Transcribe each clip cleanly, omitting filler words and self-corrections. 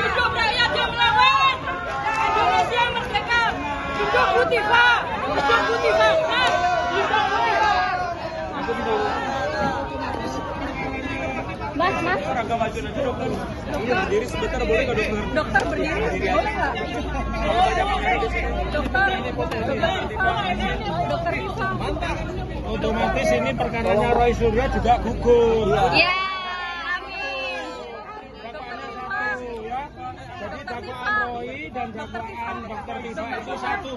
Hidup rakyat yang melawan. Indonesia merdeka. Hidup Butiva. Hidup Butiva. Mas. Agak maju aja dokter. Iya, berdiri sebentar boleh nggak dokter? Dokter berdiri boleh nggak? Dokter Iva. Otomatis ini perkaranya Roy Suryo juga gugur. Ya. Jadi dakwaan Roy dan dakwaan Dokter Tifa itu satu.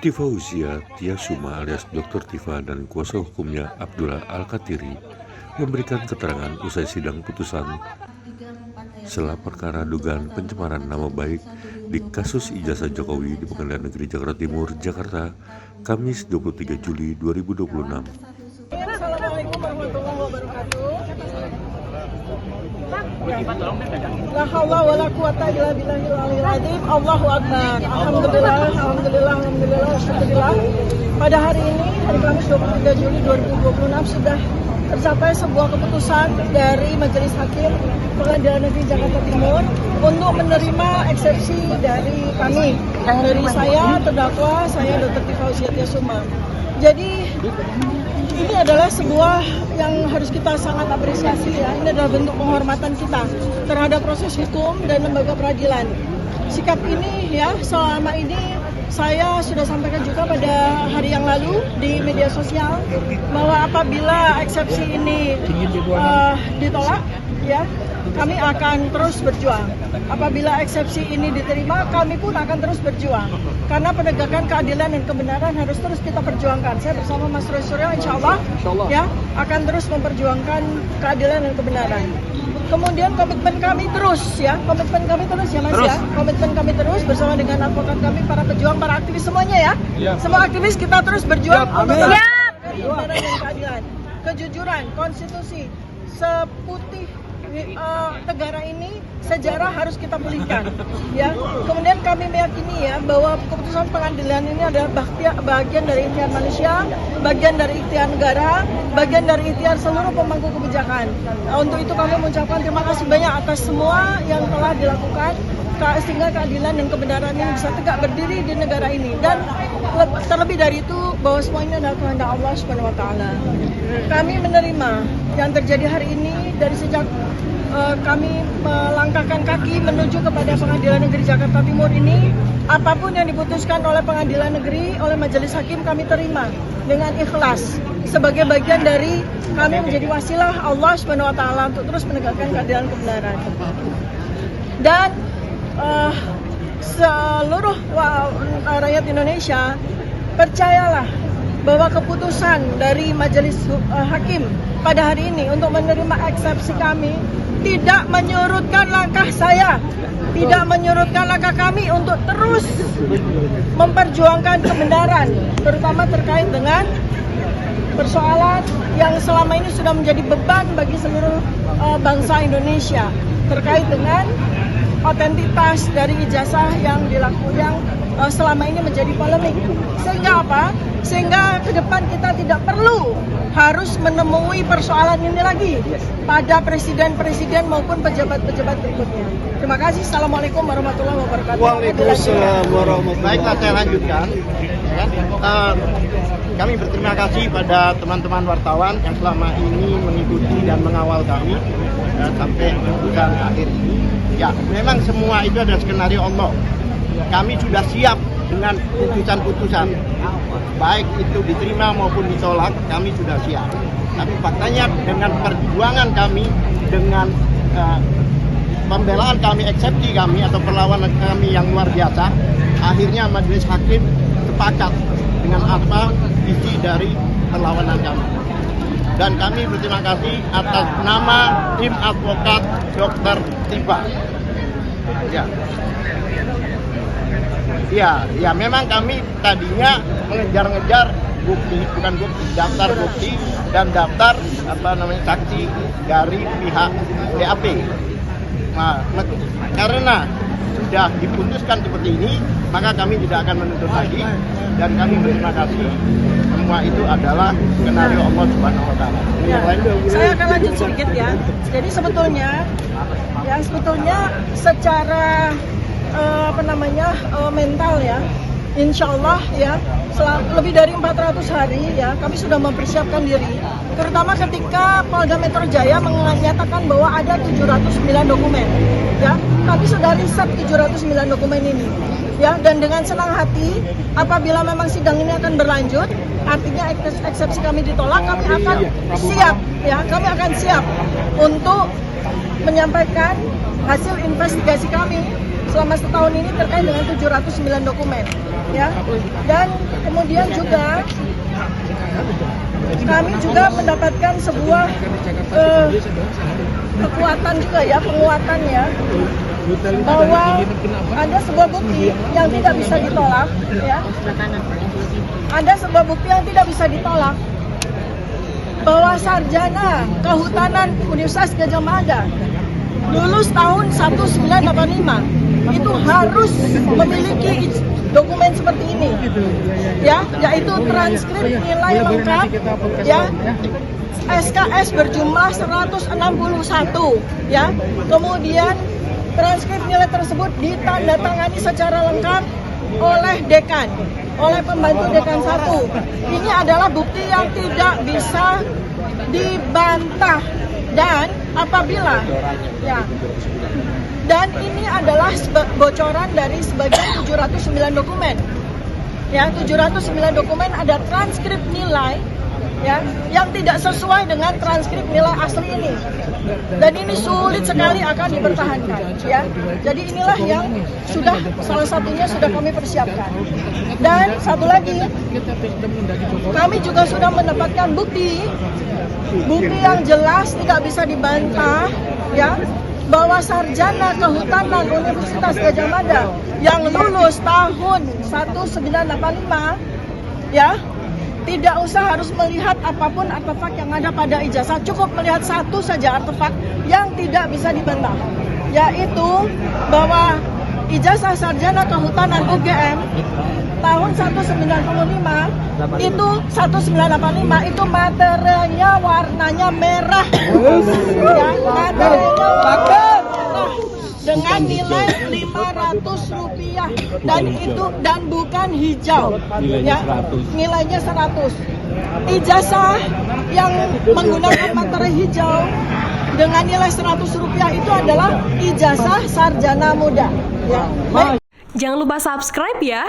Tifa Usia, Tia Suma alias Dr. Tifa dan kuasa hukumnya Abdullah Al-Katiri memberikan keterangan usai sidang putusan sela perkara dugaan pencemaran nama baik di kasus ijazah Jokowi di Pengadilan Negeri Jakarta Timur, Jakarta, Kamis 23 Juli 2026. Assalamualaikum warahmatullahi wabarakatuh. La haula wala quwata illa billahil aliyil azim. Allahu akbar. Alhamdulillah, syukurillah. Pada hari ini, hari Kamis 23 Juli 2026 sudah tercapai sebuah keputusan dari Majelis Hakim Pengadilan Negeri Jakarta Timur untuk menerima eksepsi dari kami, dari saya terdakwa, saya Dr. Tifa Usia Tia Suma. Jadi ini adalah sebuah yang harus kita sangat apresiasi ya. Ini adalah bentuk penghormatan kita terhadap proses hukum dan lembaga peradilan. Sikap ini ya selama ini saya sudah sampaikan juga pada hari yang lalu di media sosial bahwa apabila eksepsi ini ditolak ya, kami akan terus berjuang. Apabila eksepsi ini diterima, kami pun akan terus berjuang. Karena penegakan keadilan dan kebenaran harus terus kita perjuangkan. Saya bersama Mas Roy Suryo insya Allah ya akan terus memperjuangkan keadilan dan kebenaran. Kemudian komitmen kami terus ya Mas ya. Komitmen kami terus bersama dengan advokat kami, para pejuang, para aktivis semuanya ya. Semua aktivis kita terus berjuang untuk kebenaran dan keadilan, kejujuran, konstitusi, seputih negara ini, sejarah harus kita pulihkan ya. Kemudian kami meyakini ya bahwa keputusan pengadilan ini adalah bagian dari ikhtiar manusia, bagian dari ikhtiar negara, bagian dari ikhtiar seluruh pemangku kebijakan. Untuk itu kami mengucapkan terima kasih banyak atas semua yang telah dilakukan sehingga keadilan dan kebenaran ini bisa tegak berdiri di negara ini. Dan terlebih dari itu bahwa semua ini adalah kehendak Allah Subhanahu wa taala. Kami menerima yang terjadi hari ini dari sejak kami melangkahkan kaki menuju kepada Pengadilan Negeri Jakarta Timur ini. Apapun yang diputuskan oleh Pengadilan Negeri, oleh Majelis Hakim, kami terima dengan ikhlas sebagai bagian dari kami menjadi wasilah Allah Subhanahu wa taala untuk terus menegakkan keadilan kebenaran. Dan seluruh rakyat Indonesia percayalah bahwa keputusan dari Majelis Hakim pada hari ini untuk menerima eksepsi kami tidak menyurutkan langkah saya, tidak menyurutkan langkah kami untuk terus memperjuangkan kebenaran, terutama terkait dengan persoalan yang selama ini sudah menjadi beban bagi seluruh bangsa Indonesia terkait dengan otentitas dari ijazah yang selama ini menjadi polemik. Sehingga apa? Sehingga ke depan kita tidak perlu harus menemui persoalan ini lagi pada presiden-presiden maupun pejabat-pejabat berikutnya. Terima kasih. Assalamualaikum warahmatullahi wabarakatuh. Waalaikumsalam warahmatullahi wabarakatuh. Baiklah, saya lanjutkan. Kami berterima kasih pada teman-teman wartawan yang selama ini mengikuti dan mengawal kami sampai keputusan akhir ini. Ya, memang semua itu adalah skenario Allah. Kami sudah siap dengan putusan-putusan, baik itu diterima maupun ditolak, kami sudah siap. Tapi faktanya dengan perjuangan kami, dengan pembelaan kami, eksepsi kami atau perlawanan kami yang luar biasa, akhirnya Majelis Hakim sepakat dengan apa isi dari perlawanan kami. Dan kami berterima kasih atas nama tim advokat Dr. Tifa. Ya, memang kami tadinya mengejar-ngejar bukti, bukan bukti, daftar bukti dan daftar saksi dari pihak BAP. Nah, karena sudah diputuskan seperti ini, maka kami tidak akan menuntut lagi dan kami berterima kasih. Semua itu adalah skenario Allah Subhanahu wa taala. Ya, saya akan lanjut sedikit ya. Jadi sebetulnya secara mental ya, insya Allah ya, lebih dari 400 hari ya, kami sudah mempersiapkan diri. Terutama ketika Polda Metro Jaya menyatakan bahwa ada 709 dokumen. Ya, kami sudah riset 709 dokumen ini. Ya, dan dengan senang hati, apabila memang sidang ini akan berlanjut, artinya eksepsi kami ditolak, kami akan siap. Ya, kami akan siap untuk menyampaikan hasil investigasi kami selama setahun ini terkait dengan 709 dokumen, ya. Dan kemudian juga kami juga mendapatkan sebuah kekuatan juga ya, penguatan ya, bahwa ada sebuah bukti yang tidak bisa ditolak, ya. Ada sebuah bukti yang tidak bisa ditolak, bahwa sarjana kehutanan Universitas Gadjah Mada lulus tahun 1985 itu harus memiliki dokumen seperti ini, ya, yaitu transkrip nilai lengkap, ya, SKS berjumlah 161, ya, kemudian transkrip nilai tersebut ditandatangani secara lengkap oleh dekan, oleh pembantu dekan 1. Ini adalah bukti yang tidak bisa dibantah. Dan apabila ya, dan ini adalah bocoran dari sebagian 709 dokumen. Ya, 709 dokumen ada transkrip nilai ya yang tidak sesuai dengan transkrip nilai asli ini. Dan ini sulit sekali akan dipertahankan, ya. Jadi inilah yang salah satunya sudah kami persiapkan. Dan satu lagi, kami juga sudah mendapatkan bukti yang jelas tidak bisa dibantah, ya, bahwa sarjana kehutanan Universitas Gadjah Mada yang lulus tahun 1985, ya, tidak usah harus melihat apapun artefak yang ada pada ijazah, cukup melihat satu saja artefak yang tidak bisa dibantah, yaitu bahwa ijazah sarjana kehutanan UGM tahun 1985 itu 1985 itu materinya warnanya merah, ya, materinya merah dengan nilai Rp500 dan bukan hijau, ya, nilainya 100. Ijazah yang menggunakan materi hijau dengan nilai Rp100 itu adalah ijazah sarjana muda, ya. Jangan lupa subscribe ya.